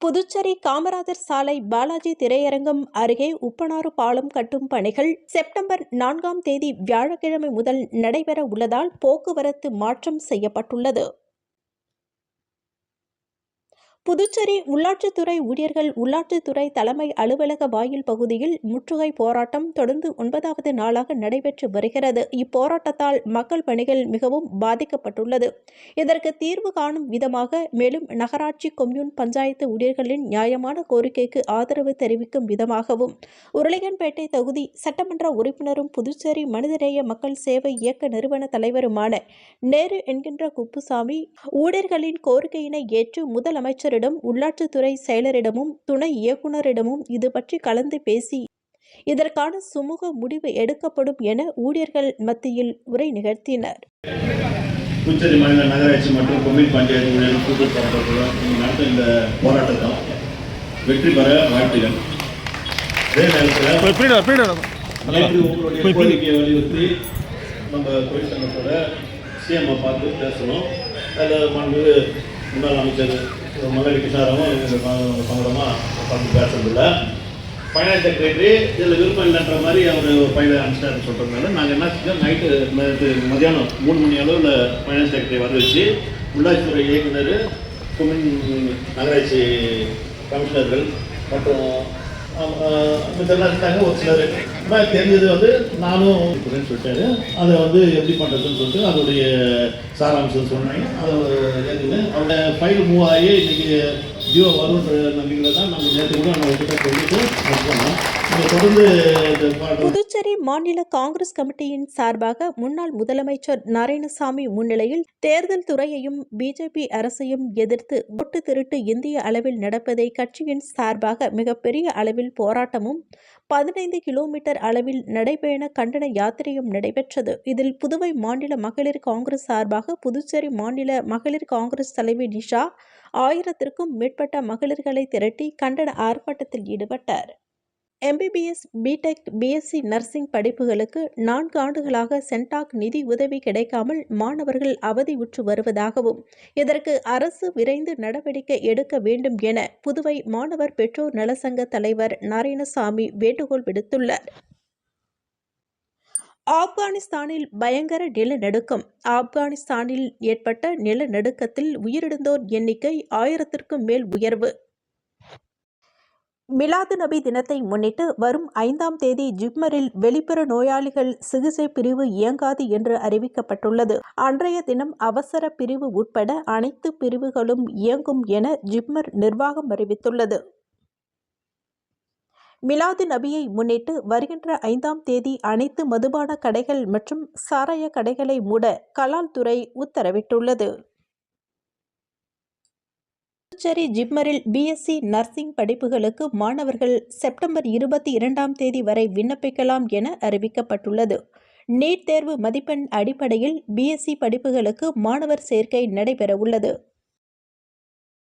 புதுச்சேரி காமராஜர் சாலை பாலாஜி திரையரங்கம் அருகே உப்பனாறு பாலம் கட்டும் பணிகள் செப்டம்பர் 4ஆம் தேதி வியாழக்கிழமை முதல் நடைபெற உள்ளதால் போக்குவரத்து மாற்றம் செய்யப்பட்டுள்ளது. புதுச்சேரி உள்ளாட்சித்துறை ஊழியர்கள் உள்ளாட்சித்துறை தலைமை அலுவலக வாயில் பகுதியில் முற்றுகை போராட்டம் தொடர்ந்து 9வது நாளாக நடைபெற்று வருகிறது. இப்போராட்டத்தால் மக்கள் பணிகள் மிகவும் பாதிக்கப்பட்டுள்ளது. இதற்கு தீர்வு காணும் விதமாக மேலும் நகராட்சி கொம்யூன் பஞ்சாயத்து ஊழியர்களின் நியாயமான கோரிக்கைக்கு ஆதரவு தெரிவிக்கும் விதமாகவும் உருளையன்பேட்டை தொகுதி சட்டமன்ற உறுப்பினரும் புதுச்சேரி மனிதநேய மக்கள் சேவை இயக்க நிறுவன தலைவருமான நேரு என்கின்ற குப்புசாமி ஊழியர்களின் கோரிக்கையினை ஏற்று முதலமைச்சர் உள்ளாட்சித்துறை செயலரிடமும் துணை இயக்குநரிடமும் இது பற்றி கலந்து பேசி இதற்கான சுமூக முடிவு எடுக்கப்படும் என ஊழியர்கள் மத்தியில் உரை நிகழ்த்தினர். புதுச்சேரி மாநில நகராட்சி மற்றும் கொம்யூன் பஞ்சாயத்து ஊழியர்கள் கூட்டுறவு நடத்தும் இந்த போராட்டத்தில் வெற்றி பெற வாழ்த்துகள். அதே நேரத்தில் உங்களுடைய கோரிக்கையை வலியுறுத்தி நம்ம தொழிற்சங்கத்தோட சிஎம் பார்த்து பேசணும். அதில் முன்னாள் அமைச்சர் மல்லடி கிருஷ்ணாராவும் சங்கடமாக பார்த்து பேசுறதில்லை. ஃபைனான்ஸ் செக்ரட்டரி இதில் விருப்பம் இல்லைன்ற மாதிரி அவர் ஃபைலை அனுப்பிச்சிட்டாருன்னு சொல்கிறதுனால நாங்கள் என்ன செஞ்சோம், நைட்டு மதியானம் 3 மணி அளவில் ஃபைனான்ஸ் செக்ரட்டரி வர வச்சு உள்ளாட்சித்துறை இயக்குனர், கொம்யூன் நகராட்சி கமிஷனர்கள் மற்றும் அமைச்சர்லாம் இருந்தாங்க. ஒரு சிலர் ஆனால் தெரிஞ்சது நானும் சொல்லிட்டாரு. அதை எப்படி பண்ணுறதுன்னு சொல்லிட்டு அதோடைய சாராம்சம் சொன்னாங்க. அதை ஏற்றுங்க அவங்க ஃபைல் மூவ் ஆகி இன்றைக்கி ஜியோ வரும்ன்ற நம்பிக்கையில் தான் நம்ம நேற்று கூட நம்ம கிட்ட சொல்லிட்டு போனோம். புதுச்சேரி மாநில காங்கிரஸ் கமிட்டியின் சார்பாக முன்னாள் முதலமைச்சர் நாராயணசாமி முன்னிலையில் தேர்தல் துறையையும் பிஜேபி அரசையும் எதிர்த்து ஓட்டு திருட்டு இந்திய அளவில் நடப்பதை கட்சியின் சார்பாக மிகப்பெரிய அளவில் போராட்டமும் 15 கிலோமீட்டர் அளவில் நடைபெற கண்டன யாத்திரையும் நடைபெற்றது. இதில் புதுவை மாநில மகளிர் காங்கிரஸ் சார்பாக புதுச்சேரி மாநில மகளிர் காங்கிரஸ் தலைவி நிஷா 1000க்கும் மேற்பட்ட மகளிர்களை திரட்டி கண்டன ஆர்ப்பாட்டத்தில் ஈடுபட்டார். MBBS, BTech, BSc நர்சிங் படிப்புகளுக்கு 4 ஆண்டுகளாக சென்டாக் நிதி உதவி கிடைக்காமல் மாணவர்கள் அவதியுற்று வருவதாகவும் இதற்கு அரசு விரைந்து நடவடிக்கை எடுக்க வேண்டும் என புதுவை மாணவர் பெற்றோர் நலசங்க தலைவர் நாராயணசாமி வேண்டுகோள் விடுத்துள்ளார். ஆப்கானிஸ்தானில் பயங்கர நிலநடுக்கம். ஆப்கானிஸ்தானில் ஏற்பட்ட நிலநடுக்கத்தில் உயிரிழந்தோர் எண்ணிக்கை 1000க்கும் மேல் உயர்வு. மிலாது நபி தினத்தை முன்னிட்டு வரும் 5ஆம் தேதி ஜிப்மரில் வெளிப்புற நோயாளிகள் சிகிச்சை பிரிவு இயங்காது என்று அறிவிக்கப்பட்டுள்ளது. அன்றைய தினம் அவசர பிரிவு உட்பட அனைத்து பிரிவுகளும் இயங்கும் என ஜிப்மர் நிர்வாகம் அறிவித்துள்ளது. மிலாது நபியை முன்னிட்டு வருகின்ற 5ஆம் தேதி அனைத்து மதுபான கடைகள் மற்றும் சாராய கடைகளை மூட கலால் துறை உத்தரவிட்டுள்ளது. புதுச்சேரி ஜிப்மரில் BSc நர்சிங் படிப்புகளுக்கு மாணவர்கள் செப்டம்பர் 22ஆம் தேதி வரை விண்ணப்பிக்கலாம் என அறிவிக்கப்பட்டுள்ளது. நீட் தேர்வு மதிப்பெண் அடிப்படையில் BSc படிப்புகளுக்கு மாணவர் சேர்க்கை நடைபெறவுள்ளது.